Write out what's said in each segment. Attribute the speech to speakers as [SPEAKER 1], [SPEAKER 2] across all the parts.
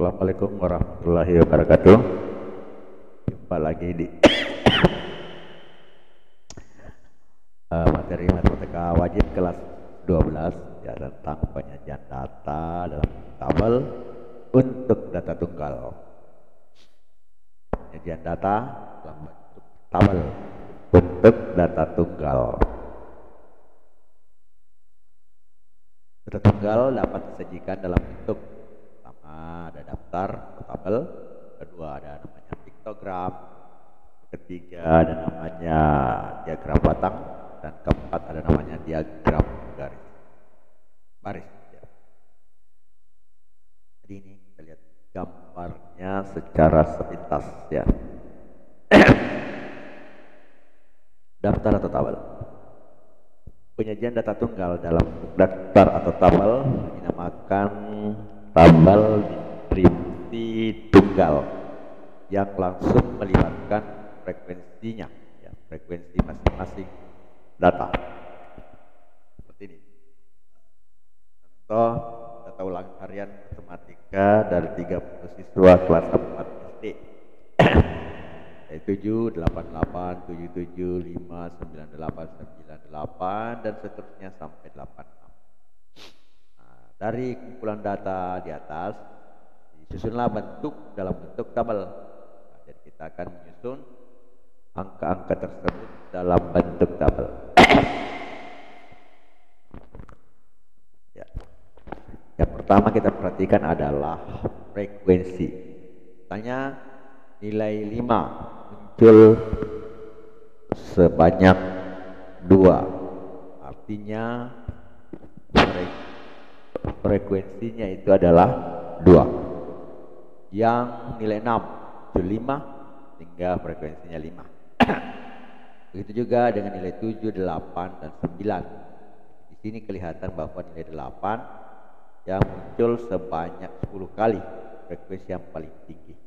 [SPEAKER 1] Assalamualaikum warahmatullahi wabarakatuh. Jumpa lagi di materi matematika wajib kelas 12 ya, tentang penyajian data dalam tabel untuk data tunggal. Penyajian data dalam bentuk tabel untuk data tunggal. Data tunggal dapat disajikan dalam bentuk pertama ada daftar atau tabel, kedua ada namanya piktogram, ketiga ada namanya diagram batang, dan keempat ada namanya diagram garis baris ya. Jadi ini kita lihat gambarnya secara sepintas ya. Daftar atau tabel. Penyajian data tunggal dalam daftar atau tabel dinamakan tabel distribusi tunggal yang langsung melibatkan frekuensinya ya, frekuensi masing-masing data. Seperti ini. Contoh data ulangan harian matematika dari 30 siswa kelas 4 SD. 7, 88, 77, 5, 98, 98 dan seterusnya sampai 86. Nah, dari kumpulan data di atas disusunlah bentuk dalam bentuk tabel. Nah, jadi kita akan menyusun angka-angka tersebut dalam bentuk tabel. Ya. Yang pertama kita perhatikan adalah frekuensi. Tanya nilai 5 muncul sebanyak 2, artinya frekuensinya itu adalah 2. Yang nilai 6 muncul 5 sehingga frekuensinya 5. Begitu juga dengan nilai 7, 8 dan 9. Di sini kelihatan bahwa nilai 8 yang muncul sebanyak 10 kali, frekuensi yang paling tinggi.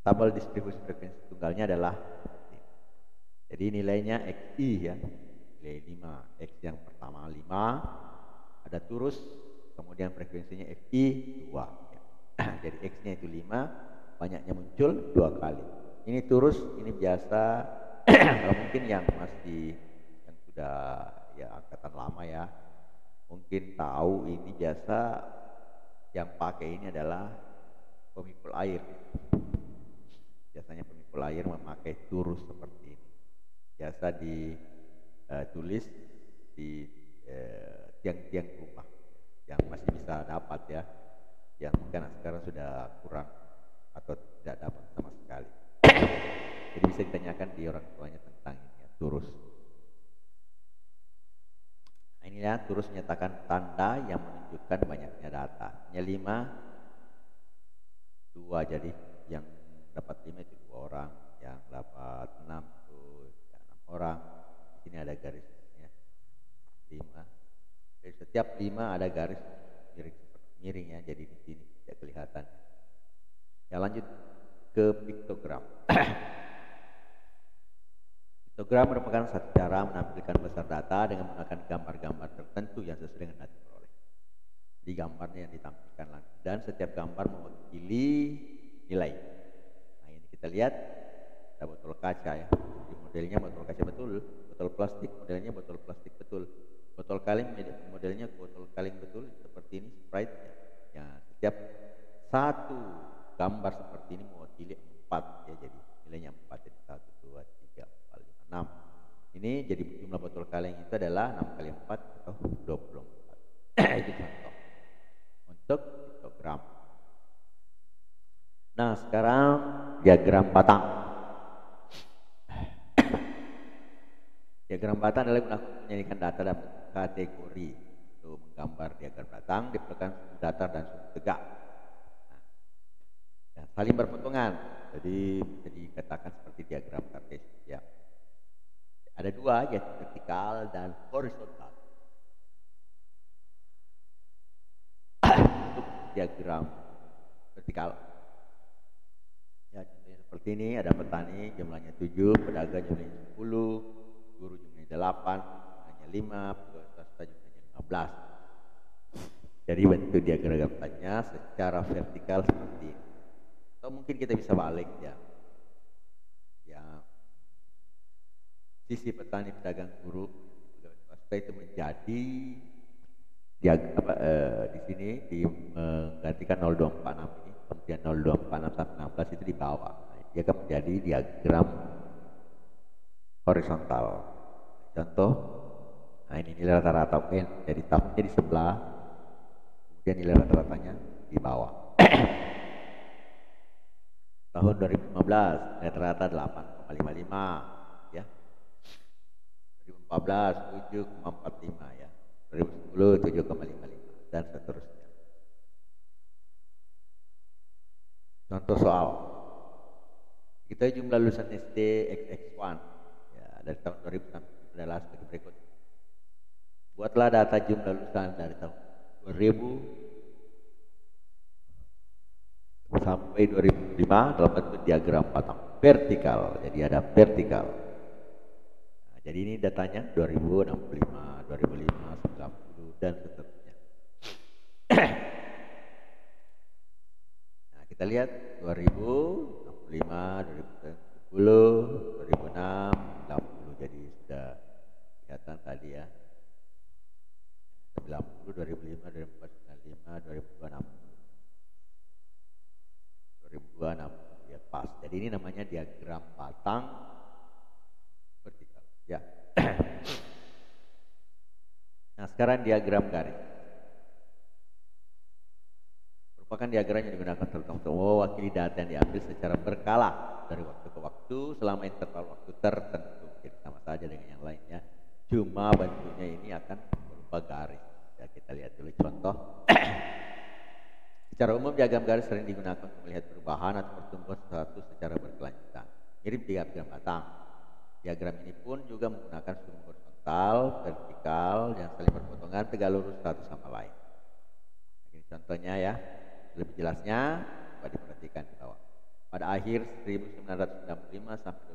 [SPEAKER 1] Tabel distribusi frekuensi tunggalnya adalah, jadi nilainya XI ya, nilai 5, X yang pertama 5, ada turus, kemudian frekuensinya FI 2 ya. Jadi X nya itu 5, banyaknya muncul 2 kali. Ini turus, ini biasa. Kalau mungkin yang masih yang sudah ya angkatan lama ya, mungkin tahu ini biasa yang pakai ini adalah pemikul air. Biasanya pemikul air memakai turus seperti ini. Biasa ditulis di tiang-tiang rumah yang masih bisa dapat ya. Yang mungkin sekarang sudah kurang atau tidak dapat sama sekali. Jadi bisa ditanyakan di orang tuanya tentang ini ya, turus. Nah, inilah turus menyatakan tanda yang menunjukkan banyaknya data. Hanya 5, 2 jadi yang dapat 5 itu 2 orang, yang dapat 6 itu ya 6 orang. Di sini ada garisnya 5. Jadi setiap 5 ada garis miring ya, jadi di sini tidak kelihatan. Ya lanjut ke piktogram. Piktogram merupakan satu cara menampilkan besar data dengan menggunakan gambar-gambar tertentu yang sesuai dengan data diperoleh. Di gambarnya yang ditampilkan langsung dan setiap gambar mewakili nilai. Kita lihat ada botol kaca ya, jadi modelnya botol kaca betul, botol plastik modelnya botol plastik betul, botol kaleng modelnya botol kaleng betul, seperti ini Sprite ya. Setiap satu gambar seperti ini mewakili 4 ya, jadi nilainya 4, jadi 1, 2, 3, 4, 5, 6. Ini jadi jumlah botol kaleng itu adalah 6 kali 4 atau 24. Itu contoh untuk piktogram. Nah sekarang diagram batang. Diagram batang adalah guna menjadikan data dalam kategori. Untuk menggambar diagram batang diperlukan sumbu datar dan sumbu tegak. Nah, saling berpotongan. Jadi bisa dikatakan seperti diagram kartesian. Ya. Ada 2 yaitu vertikal dan horizontal. Untuk diagram vertikal. Ya, contohnya seperti ini, ada petani jumlahnya 7, pedagang jumlahnya 10, guru jumlahnya 8, jumlahnya 5, pegawai swasta jumlahnya 15. Jadi bentuk diagramnya secara vertikal seperti ini. Atau mungkin kita bisa balik ya. Ya, sisi petani, pedagang, buruh, swasta itu menjadi di sini menggantikan 0246 ini, kemudian 0246 sampai 16 itu di bawah. Dia akan menjadi diagram horizontal. Contoh, nah ini nilai rata-rata jadi tahunnya di sebelah, kemudian nilai rata-ratanya di bawah. Tahun 2015 rata-rata 8,55 ya. 2014 7,45 ya. 2010 7,55 dan seterusnya. Contoh soal. Kita jumlah lulusan SD XX1 ya, dari tahun 2000 adalah sebagai berikut. Buatlah data jumlah lulusan dari tahun 2000 sampai 2005 dalam bentuk diagram batang vertikal. Jadi ada vertikal. Nah, jadi ini datanya 2065, 2005, 90 dan seterusnya. Nah, kita lihat 2065, 2010, 2006, 60. Jadi sudah kelihatan tadi ya. 90, 2005, 2004, 95, 2006. 2006 ya pas. Jadi ini namanya diagram batang vertikal ya. Nah, sekarang diagram garis. Merupakan diagram yang digunakan terutama untuk mewakili data yang diambil secara berkala dari waktu ke waktu selama interval waktu tertentu. Jadi sama saja dengan yang lainnya. Cuma bentuknya ini akan berupa garis. Ya, kita lihat dulu contoh. Secara umum diagram garis sering digunakan untuk melihat perubahan atau pertumbuhan sesuatu secara berkelanjutan. Mirip diagram batang. Diagram ini pun juga menggunakan sumber horizontal, vertikal, yang saling berpotongan tegak lurus satu sama lain. Ini contohnya ya. Lebih jelasnya coba diperhatikan di bawah. Pada akhir 1995 sampai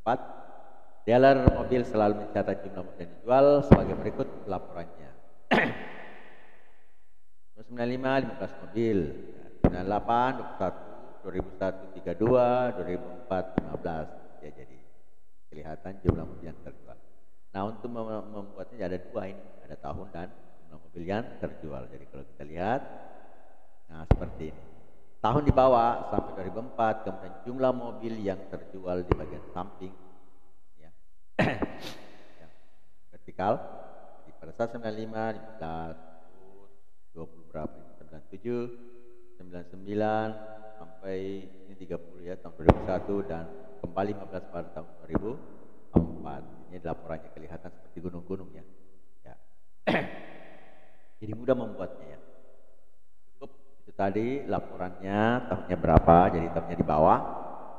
[SPEAKER 1] 2004, dealer mobil selalu mencatat jumlah mobil yang dijual sebagai berikut laporannya. 95 15 mobil, 98 21 2001 32 2004 15 ya, jadi kelihatan jumlah mobil yang terjual. Nah, untuk membuatnya ada dua ini, ada tahun dan jumlah mobil yang terjual. Jadi kalau kita lihat, nah seperti ini. Tahun di bawah sampai 2004, kemudian jumlah mobil yang terjual di bagian samping ya. Yang vertikal. Jadi pada saat 95 15 20 berapa ini? 97, 99 sampai ini 30 ya tahun 2001 dan kembali 15 pada tahun 2004. Ini laporannya kelihatan seperti gunung-gunung ya. Ya. Jadi mudah membuatnya ya. Cukup itu tadi laporannya tahunnya berapa, jadi tahunnya di bawah,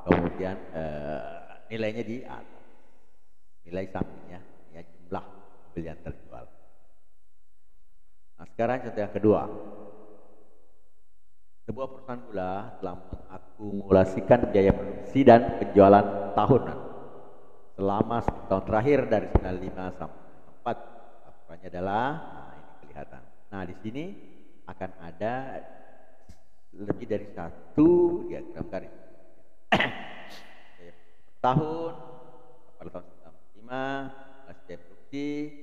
[SPEAKER 1] kemudian nilainya di atas. Nilai sampingnya ya, jumlah mobil yang terjual. Nah, sekarang contoh yang kedua. Sebuah perusahaan gula telah mengakumulasikan biaya produksi dan penjualan tahunan selama 10 tahun terakhir dari 95 sampai 4. Laporannya adalah, nah ini kelihatan. Nah, di sini akan ada lebih dari satu diagram garis. Tahun, pada tahun 95, hasil biaya produksi,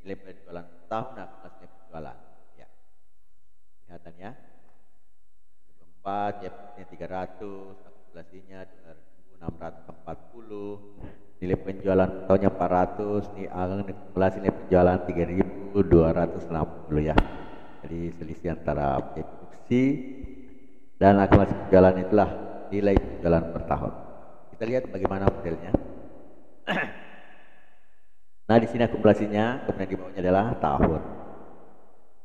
[SPEAKER 1] nilai penjualan tahun, akumulasi nilai penjualan. Ya, kelihatan ya. 4 ya, 300, akumulasinya 2.640, nilai penjualan tahunnya 400, nih akumulasi nilai penjualan 3.260 ya. Jadi selisih antara produksi dan akumulasi penjualan itulah nilai penjualan per tahun. Kita lihat bagaimana modelnya. Nah, di sini akumulasinya, kemudian di bawahnya adalah tahun.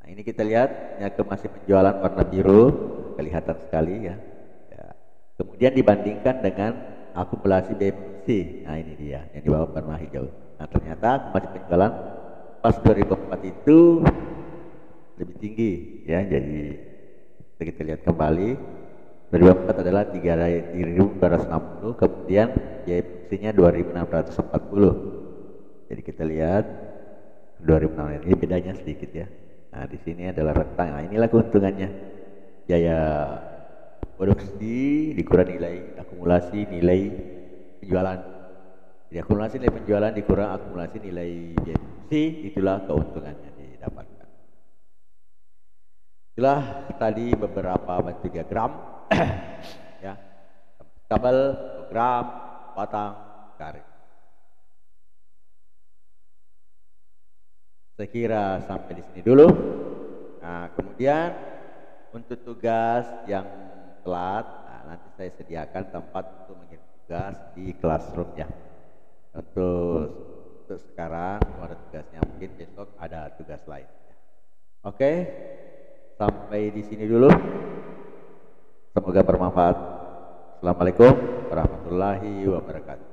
[SPEAKER 1] Nah, ini kita lihat ini akumulasi penjualan warna biru, kelihatan sekali ya. Ya. Kemudian dibandingkan dengan akumulasi biaya produksi. Nah, ini dia yang di bawah warna hijau. Nah, ternyata akumulasi penjualan pas 2004 itu lebih tinggi ya. Jadi kita lihat kembali 2004 adalah 3.260, kemudian biaya produksinya 2.640. Jadi kita lihat 2006 ini bedanya sedikit ya. Nah, di sini adalah rentang. Nah, inilah keuntungannya. Biaya produksi dikurang nilai akumulasi nilai penjualan. Jadi akumulasi nilai penjualan dikurang akumulasi nilai biaya produksi, itulah keuntungannya didapatkan. Itulah tadi beberapa bentuk diagram ya. Tabel, program, batang, garis. Saya kira sampai di sini dulu. Nah, kemudian untuk tugas yang telat, nah, nanti saya sediakan tempat untuk mengirim tugas di classroom ya. Untuk sekarang ada tugasnya, mungkin besok ada tugas lain. Oke, sampai di sini dulu. Semoga bermanfaat. Assalamualaikum warahmatullahi wabarakatuh.